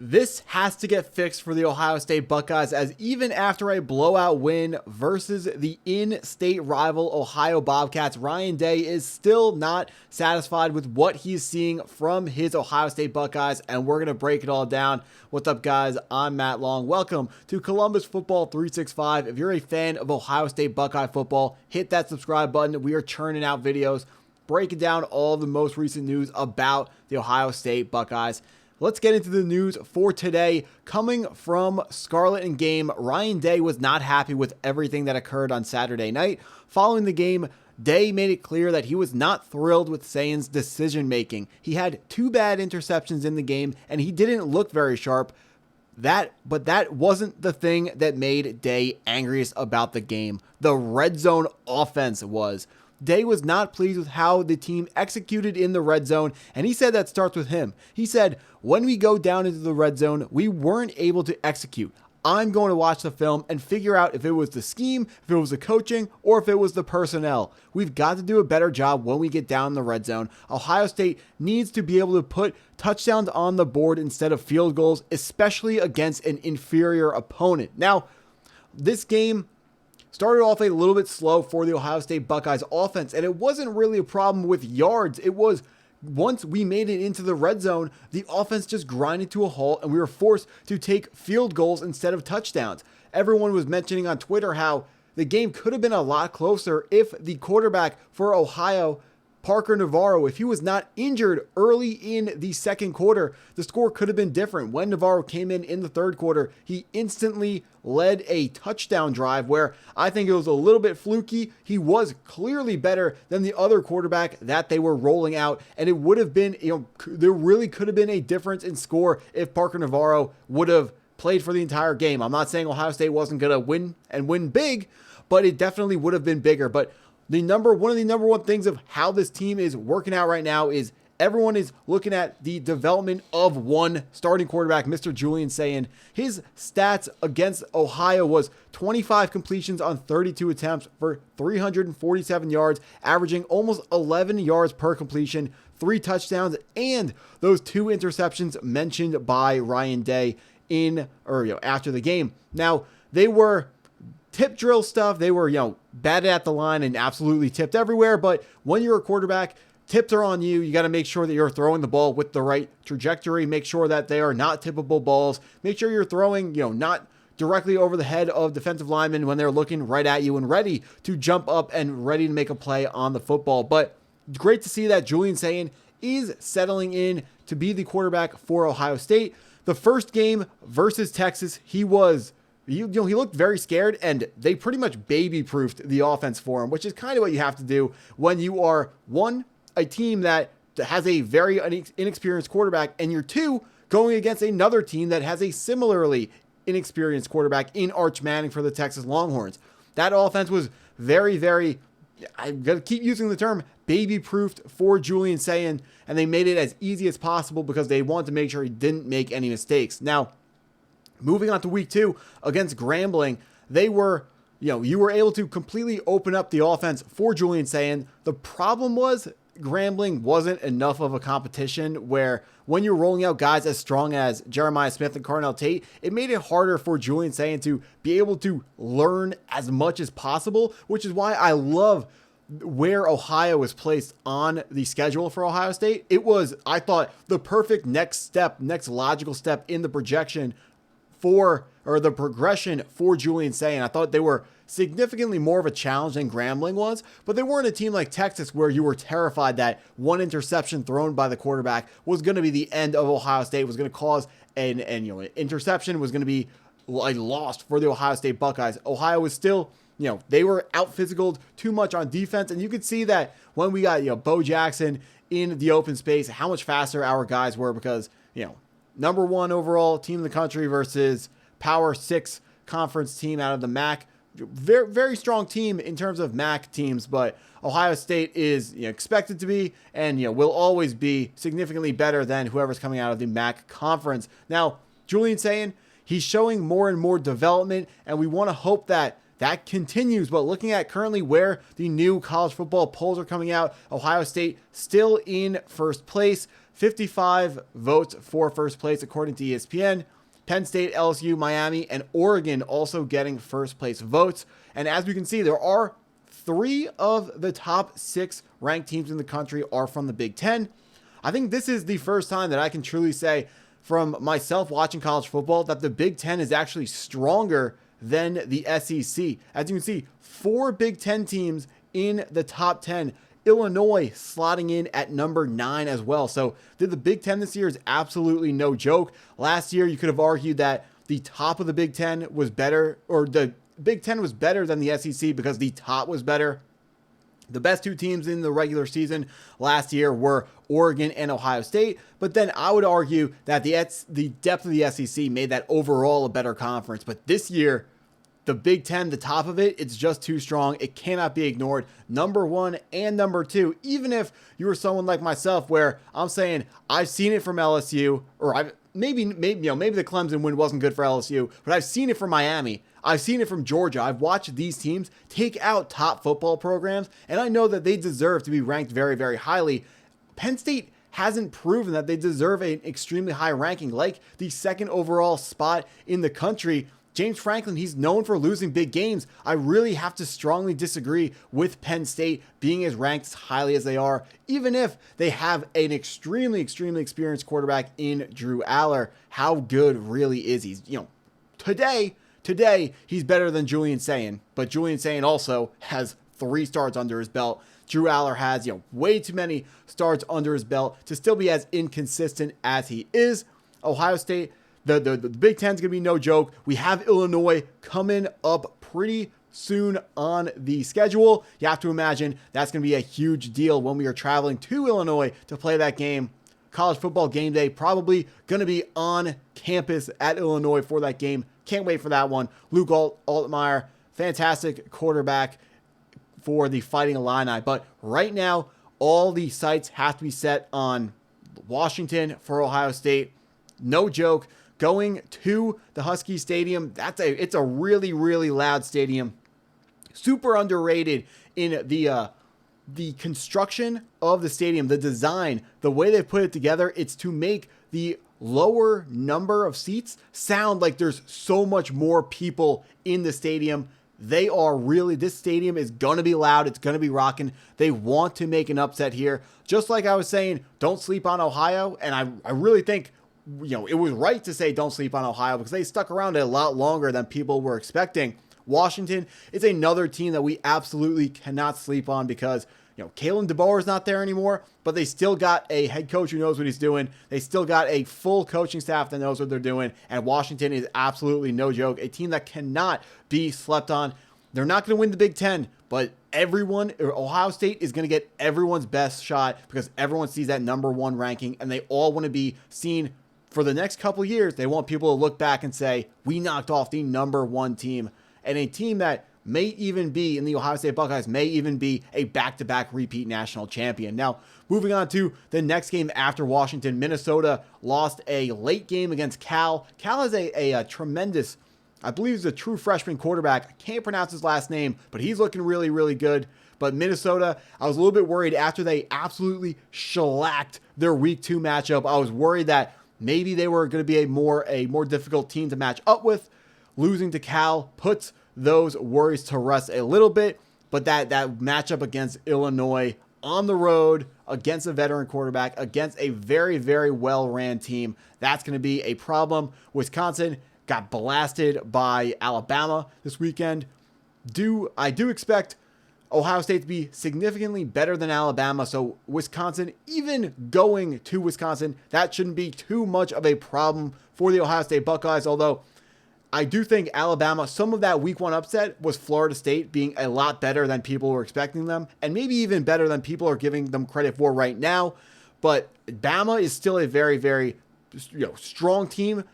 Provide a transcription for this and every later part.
This has to get fixed for the Ohio State Buckeyes, as even after a blowout win versus the in-state rival Ohio Bobcats, Ryan Day is still not satisfied with what he's seeing from his Ohio State Buckeyes, and we're going to break it all down. What's up, guys? I'm Matt Long. Welcome to Columbus Football 365. If you're a fan of Ohio State Buckeye football, hit that subscribe button. We are churning out videos, breaking down all the most recent news about the Ohio State Buckeyes. Let's get into the news for today. Coming from Scarlet and Game, Ryan Day was not happy with everything that occurred on Saturday night. Following the game, Day made it clear that he was not thrilled with Sayin's decision-making. He had 2 bad interceptions in the game, and he didn't look very sharp. But that wasn't the thing that made Day angriest about the game. The red zone offense was. Day was not pleased with how the team executed in the red zone, and he said that starts with him. He said, when we go down into the red zone, we weren't able to execute. I'm going to watch the film and figure out if it was the scheme, if it was the coaching, or if it was the personnel. We've got to do a better job when we get down in the red zone. Ohio State needs to be able to put touchdowns on the board instead of field goals, especially against an inferior opponent. Now, this game started off a little bit slow for the Ohio State Buckeyes offense, and it wasn't really a problem with yards. It was once we made it into the red zone, the offense just grinded to a halt, and we were forced to take field goals instead of touchdowns. Everyone was mentioning on Twitter how the game could have been a lot closer if the quarterback for Ohio, Parker Navarro, if he was not injured early in the second quarter, the score could have been different. When Navarro came in the third quarter, he instantly led a touchdown drive where I think it was a little bit fluky. He was clearly better than the other quarterback that they were rolling out, and it would have been, there really could have been a difference in score if Parker Navarro would have played for the entire game. I'm not saying Ohio State wasn't going to win and win big, but it definitely would have been bigger. But one of the number one things of how this team is working out right now is everyone is looking at the development of one starting quarterback, Mr. Julian Sayin. His stats against Ohio was 25 completions on 32 attempts for 347 yards, averaging almost 11 yards per completion, 3 touchdowns, and those 2 interceptions mentioned by Ryan Day after the game. Now, they were tip drill stuff. They were, batted at the line and absolutely tipped everywhere. But when you're a quarterback, tips are on you. You got to make sure that you're throwing the ball with the right trajectory. Make sure that they are not tippable balls. Make sure you're throwing, not directly over the head of defensive linemen when they're looking right at you and ready to jump up and ready to make a play on the football. But great to see that Julian Sayin is settling in to be the quarterback for Ohio State. The first game versus Texas, he looked very scared, and they pretty much baby-proofed the offense for him, which is kind of what you have to do when you are, 1, a team that has a very inexperienced quarterback, and you're 2, going against another team that has a similarly inexperienced quarterback in Arch Manning for the Texas Longhorns. That offense was very, very, I'm going to keep using the term, baby-proofed for Julian Sayin, and they made it as easy as possible because they wanted to make sure he didn't make any mistakes. Now, moving on to week 2 against Grambling, they were, you were able to completely open up the offense for Julian Sayin. The problem was Grambling wasn't enough of a competition where when you're rolling out guys as strong as Jeremiah Smith and Carnell Tate, it made it harder for Julian Sayin to be able to learn as much as possible, which is why I love where Ohio was placed on the schedule for Ohio State. It was, I thought, the perfect next logical step in the progression for Julian Sayin. I thought they were significantly more of a challenge than Grambling was, but they weren't a team like Texas where you were terrified that one interception thrown by the quarterback was going to be the end of Ohio State, was going to cause an interception, was going to be lost for the Ohio State Buckeyes. Ohio was still, they were out-physicaled too much on defense, and you could see that when we got, Bo Jackson in the open space, how much faster our guys were because, number 1 overall team in the country versus Power 6 conference team out of the MAC. Very, very strong team in terms of MAC teams, but Ohio State is expected to be and will always be significantly better than whoever's coming out of the MAC conference. Now, Julian Sayin, he's showing more and more development, and we want to hope that continues. But looking at currently where the new college football polls are coming out, Ohio State still in first place, 55 votes for first place according to ESPN. Penn State, LSU, Miami, and Oregon also getting first place votes. And as we can see, there are 3 of the top 6 ranked teams in the country are from the Big Ten. I think this is the first time that I can truly say from myself watching college football that the Big Ten is actually stronger than the SEC. As you can see, 4 Big Ten teams in the top 10. Illinois slotting in at number 9 as well. So the Big Ten this year is absolutely no joke. Last year, you could have argued that the top of the Big Ten was better, or the Big Ten was better than the SEC because the top was better. The best 2 teams in the regular season last year were Oregon and Ohio State. But then I would argue that the depth of the SEC made that overall a better conference. But this year, the Big Ten, the top of it, it's just too strong. It cannot be ignored. Number 1 and number 2, even if you were someone like myself where I'm saying I've seen it from LSU, or maybe the Clemson win wasn't good for LSU, but I've seen it from Miami. I've seen it from Georgia. I've watched these teams take out top football programs, and I know that they deserve to be ranked very, very highly. Penn State hasn't proven that they deserve an extremely high ranking, like the 2nd overall spot in the country. James Franklin, he's known for losing big games. I really have to strongly disagree with Penn State being as ranked as highly as they are, even if they have an extremely, extremely experienced quarterback in Drew Aller. How good really is he? Today, he's better than Julian Sayin, but Julian Sayin also has 3 starts under his belt. Drew Aller has, way too many starts under his belt to still be as inconsistent as he is. Ohio State, the Big Ten's going to be no joke. We have Illinois coming up pretty soon on the schedule. You have to imagine that's going to be a huge deal when we are traveling to Illinois to play that game. College football game day, probably going to be on campus at Illinois for that game. Can't wait for that one. Luke Altmaier, fantastic quarterback for the Fighting Illini. But right now, all the sights have to be set on Washington for Ohio State. No joke. Going to the Husky Stadium, it's a really, really loud stadium. Super underrated in the construction of the stadium, the design, the way they put it together. It's to make the lower number of seats sound like there's so much more people in the stadium. This stadium is going to be loud. It's going to be rocking. They want to make an upset here. Just like I was saying, don't sleep on Ohio. And I really think, it was right to say don't sleep on Ohio because they stuck around a lot longer than people were expecting. Washington is another team that we absolutely cannot sleep on because, Kalen DeBoer is not there anymore, but they still got a head coach who knows what he's doing. They still got a full coaching staff that knows what they're doing, and Washington is absolutely no joke. A team that cannot be slept on. They're not going to win the Big Ten, but Ohio State is going to get everyone's best shot because everyone sees that number 1 ranking, and they all want to be seen for the next couple years. They want people to look back and say, we knocked off the number 1 team, and a team that may even be, in the Ohio State Buckeyes, may even be a back-to-back repeat national champion. Now, moving on to the next game after Washington, Minnesota lost a late game against Cal. Cal has a tremendous, I believe he's a true freshman quarterback. I can't pronounce his last name, but he's looking really, really good. But Minnesota, I was a little bit worried after they absolutely shellacked their Week 2 matchup. I was worried that maybe they were going to be a more difficult team to match up with. Losing to Cal puts those worries to rest a little bit, but that matchup against Illinois on the road, against a veteran quarterback, against a very, very well-ran team, that's going to be a problem. Wisconsin got blasted by Alabama this weekend. I do expect Ohio State to be significantly better than Alabama, so Wisconsin, even going to Wisconsin, that shouldn't be too much of a problem for the Ohio State Buckeyes, although I do think Alabama, some of that Week 1 upset was Florida State being a lot better than people were expecting them, and maybe even better than people are giving them credit for right now. But Bama is still a very, very strong team,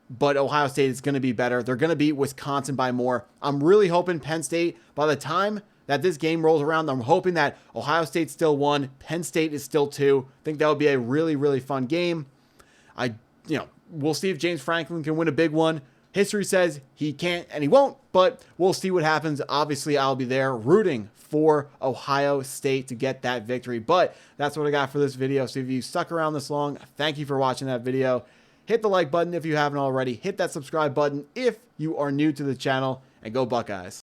but Ohio State is going to be better. They're going to beat Wisconsin by more. I'm really hoping Penn State, by the time that this game rolls around, I'm hoping that Ohio State still 1, Penn State is still 2. I think that would be a really, really fun game. We'll see if James Franklin can win a big one. History says he can't and he won't, but we'll see what happens. Obviously, I'll be there rooting for Ohio State to get that victory. But that's what I got for this video. So if you stuck around this long, thank you for watching that video. Hit the like button if you haven't already. Hit that subscribe button if you are new to the channel, and go Buckeyes.